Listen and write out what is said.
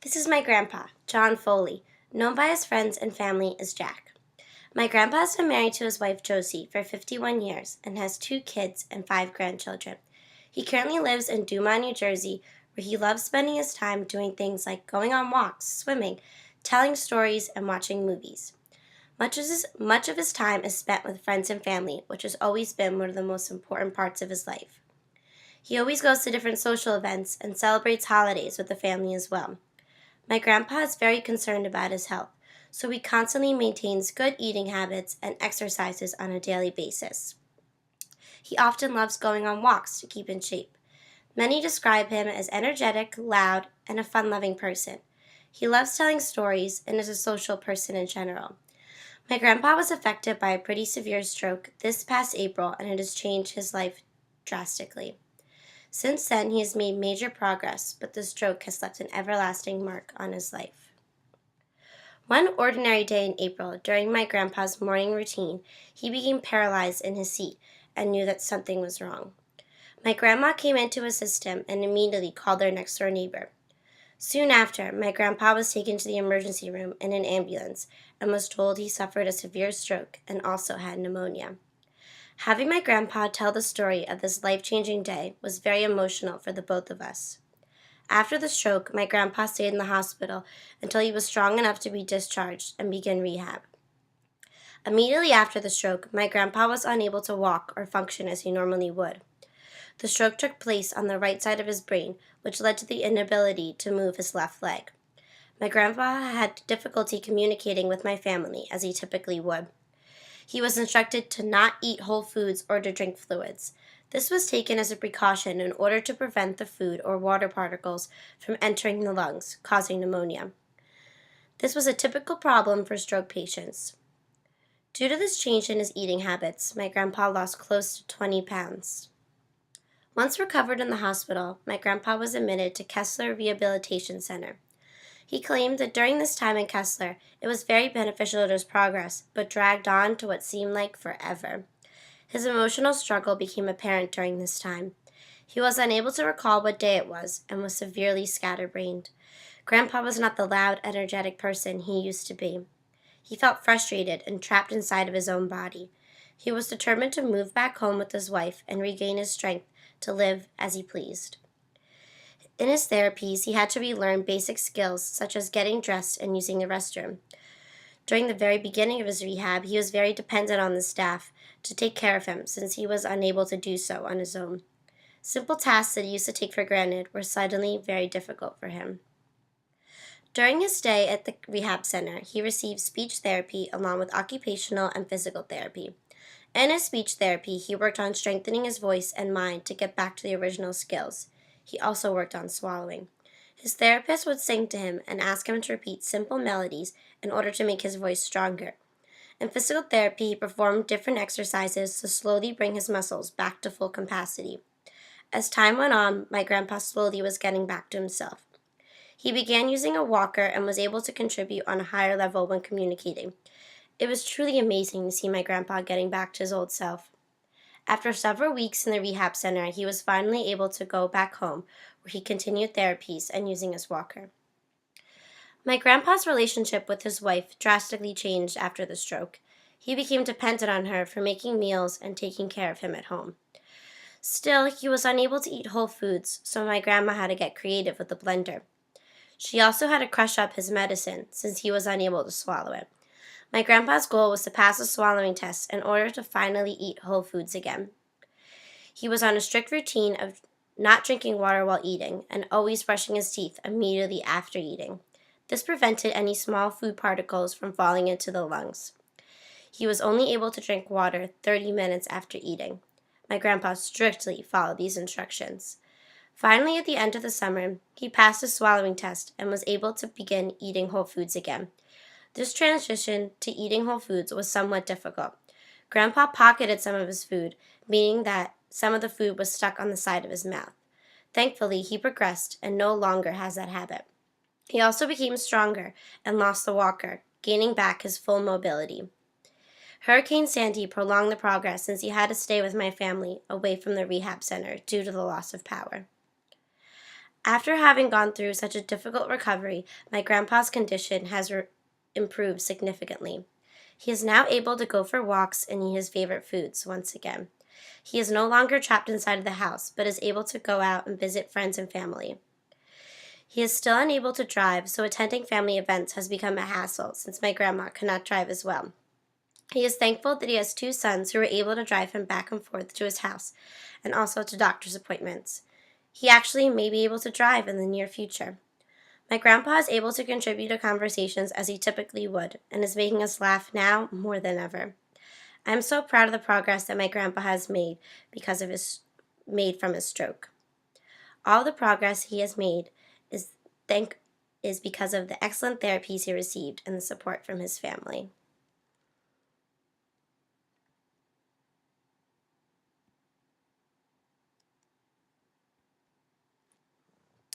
This is my grandpa, John Foley, known by his friends and family as Jack. My grandpa has been married to his wife Josie for 51 years and has 2 kids and 5 grandchildren. He currently lives in Dumont, New Jersey, where he loves spending his time doing things like going on walks, swimming, telling stories, and watching movies. Much of his time is spent with friends and family, which has always been one of the most important parts of his life. He always goes to different social events and celebrates holidays with the family as well. My grandpa is very concerned about his health, so he constantly maintains good eating habits and exercises on a daily basis. He often loves going on walks to keep in shape. Many describe him as energetic, loud, and a fun loving person. He loves telling stories and is a social person in general. My grandpa was affected by a pretty severe stroke this past April, and it has changed his life drastically. Since then, he has made major progress, but the stroke has left an everlasting mark on his life. One ordinary day in April, during my grandpa's morning routine, he became paralyzed in his seat and knew that something was wrong. My grandma came in to assist him and immediately called their next door neighbor. Soon after, my grandpa was taken to the emergency room in an ambulance and was told he suffered a severe stroke and also had pneumonia. Having my grandpa tell the story of this life-changing day was very emotional for the both of us. After the stroke, my grandpa stayed in the hospital until he was strong enough to be discharged and begin rehab. Immediately after the stroke, my grandpa was unable to walk or function as he normally would. The stroke took place on the right side of his brain, which led to the inability to move his left leg. My grandpa had difficulty communicating with my family as he typically would. He was instructed to not eat whole foods or to drink fluids. This was taken as a precaution in order to prevent the food or water particles from entering the lungs, causing pneumonia. This was a typical problem for stroke patients. Due to this change in his eating habits, my grandpa lost close to 20 pounds. Once recovered in the hospital, my grandpa was admitted to Kessler Rehabilitation Center. He claimed that during this time in Kessler, it was very beneficial to his progress, but dragged on to what seemed like forever. His emotional struggle became apparent during this time. He was unable to recall what day it was and was severely scatterbrained. Grandpa was not the loud, energetic person he used to be. He felt frustrated and trapped inside of his own body. He was determined to move back home with his wife and regain his strength to live as he pleased. In his therapies, he had to relearn basic skills such as getting dressed and using the restroom. During the very beginning of his rehab, he was very dependent on the staff to take care of him since he was unable to do so on his own. Simple tasks that he used to take for granted were suddenly very difficult for him. During his stay at the rehab center, he received speech therapy along with occupational and physical therapy. In his speech therapy, he worked on strengthening his voice and mind to get back to the original skills. He also worked on swallowing. His therapist would sing to him and ask him to repeat simple melodies in order to make his voice stronger. In physical therapy, he performed different exercises to slowly bring his muscles back to full capacity. As time went on, my grandpa slowly was getting back to himself. He began using a walker and was able to contribute on a higher level when communicating. It was truly amazing to see my grandpa getting back to his old self. After several weeks in the rehab center, he was finally able to go back home, where he continued therapies and using his walker. My grandpa's relationship with his wife drastically changed after the stroke. He became dependent on her for making meals and taking care of him at home. Still, he was unable to eat whole foods, so my grandma had to get creative with the blender. She also had to crush up his medicine since he was unable to swallow it. My grandpa's goal was to pass a swallowing test in order to finally eat whole foods again. He was on a strict routine of not drinking water while eating and always brushing his teeth immediately after eating. This prevented any small food particles from falling into the lungs. He was only able to drink water 30 minutes after eating. My grandpa strictly followed these instructions. Finally, at the end of the summer, he passed his swallowing test and was able to begin eating whole foods again. This transition to eating whole foods was somewhat difficult. Grandpa pocketed some of his food, meaning that some of the food was stuck on the side of his mouth. Thankfully, he progressed and no longer has that habit. He also became stronger and lost the walker, gaining back his full mobility. Hurricane Sandy prolonged the progress since he had to stay with my family away from the rehab center due to the loss of power. After having gone through such a difficult recovery, my grandpa's condition has improved significantly. He is now able to go for walks and eat his favorite foods once again. He is no longer trapped inside of the house, but is able to go out and visit friends and family. He is still unable to drive, so attending family events has become a hassle since my grandma cannot drive as well. He is thankful that he has two sons who are able to drive him back and forth to his house and also to doctor's appointments. He actually may be able to drive in the near future. My grandpa is able to contribute to conversations as he typically would and is making us laugh now more than ever. I am so proud of the progress that my grandpa has made from his stroke. All the progress he has made is thank is because of the excellent therapies he received and the support from his family.